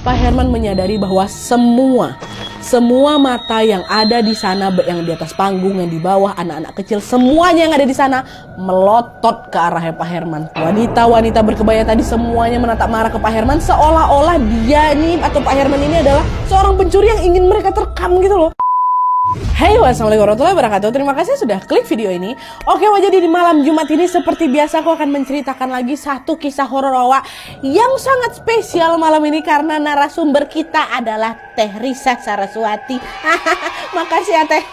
Pak Herman menyadari bahwa semua mata yang ada di sana, yang di atas panggung, yang di bawah, anak-anak kecil, semuanya yang ada di sana melotot ke arahnya Pak Herman. Wanita-wanita berkebaya tadi semuanya menatap marah ke Pak Herman, seolah-olah dia ini atau Pak Herman ini adalah seorang pencuri yang ingin mereka terkam gitu loh. Hai, wassalamualaikum warahmatullahi wabarakatuh. Terima kasih sudah klik video ini. Oke, jadi di malam Jumat ini seperti biasa aku akan menceritakan lagi satu kisah horor Wawa yang sangat spesial malam ini karena narasumber kita adalah Teh Risa Saraswati. Makasih ya Teh.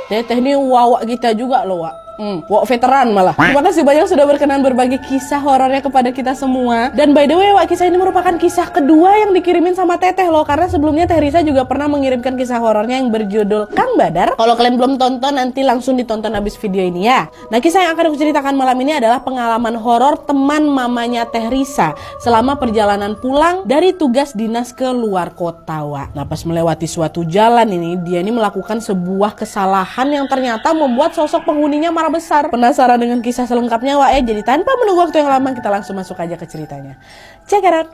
Teh ini Wawa kita juga loh, Wak. Wak veteran malah. Terima kasih banyak sudah berkenan berbagi kisah horornya kepada kita semua. Dan by the way, Wak, kisah ini merupakan kisah kedua yang dikirimin sama Teteh loh. Karena sebelumnya Teh Risa juga pernah mengirimkan kisah horornya yang berjudul Kang Badar. Kalau kalian belum tonton, nanti langsung ditonton abis video ini ya. Nah, kisah yang akan aku ceritakan malam ini adalah pengalaman horor teman mamanya Teh Risa selama perjalanan pulang dari tugas dinas ke luar kota, Wak. Nah, pas melewati suatu jalan ini, dia ini melakukan sebuah kesalahan yang ternyata membuat sosok penghuninya marah besar. Penasaran dengan kisah selengkapnya, Wak? Jadi tanpa menunggu waktu yang lama, kita langsung masuk aja ke ceritanya. Check it out.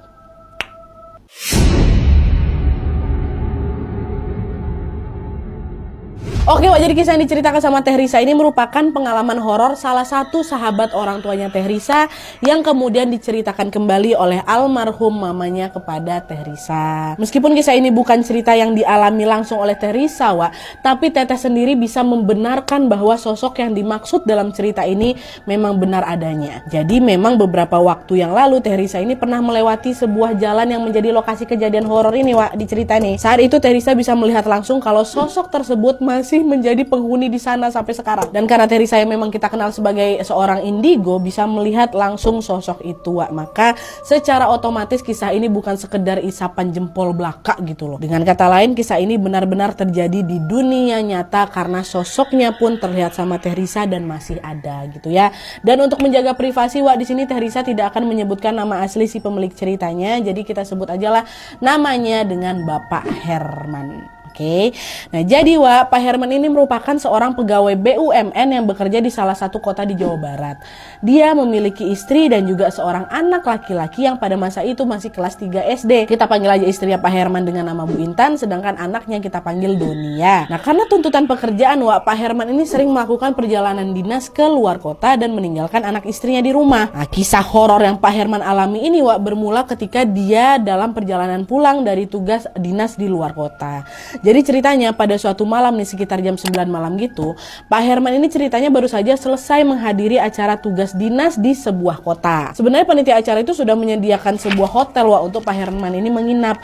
Oke, Wak, jadi kisah yang diceritakan sama Teh Risa ini merupakan pengalaman horor salah satu sahabat orang tuanya Teh Risa yang kemudian diceritakan kembali oleh almarhum mamanya kepada Teh Risa. Meskipun kisah ini bukan cerita yang dialami langsung oleh Teh Risa, Wak, tapi Teteh sendiri bisa membenarkan bahwa sosok yang dimaksud dalam cerita ini memang benar adanya. Jadi memang beberapa waktu yang lalu Teh Risa ini pernah melewati sebuah jalan yang menjadi lokasi kejadian horor ini, Wak, di cerita ini. Saat itu Teh Risa bisa melihat langsung kalau sosok tersebut masih menjadi penghuni di sana sampai sekarang. Dan karena Teh Risa yang memang kita kenal sebagai seorang indigo bisa melihat langsung sosok itu, Wak, maka secara otomatis kisah ini bukan sekedar isapan jempol belaka gitu loh. Dengan kata lain, kisah ini benar-benar terjadi di dunia nyata karena sosoknya pun terlihat sama Teh Risa dan masih ada gitu ya. Dan untuk menjaga privasi, Wak, di sini Teh Risa tidak akan menyebutkan nama asli si pemilik ceritanya. Jadi kita sebut aja lah namanya dengan Bapak Herman. Oke. Nah, jadi Wak, Pak Herman ini merupakan seorang pegawai BUMN yang bekerja di salah satu kota di Jawa Barat. Dia memiliki istri dan juga seorang anak laki-laki yang pada masa itu masih kelas 3 SD. Kita panggil aja istrinya Pak Herman dengan nama Bu Intan, sedangkan anaknya kita panggil Donia. Nah, karena tuntutan pekerjaan, Wak, Pak Herman ini sering melakukan perjalanan dinas ke luar kota dan meninggalkan anak istrinya di rumah. Nah, kisah horor yang Pak Herman alami ini, Wak, bermula ketika dia dalam perjalanan pulang dari tugas dinas di luar kota. Jadi ceritanya pada suatu malam nih sekitar jam 9 malam gitu, Pak Herman ini ceritanya baru saja selesai menghadiri acara tugas dinas di sebuah kota. Sebenarnya panitia acara itu sudah menyediakan sebuah hotel, Wak, untuk Pak Herman ini menginap.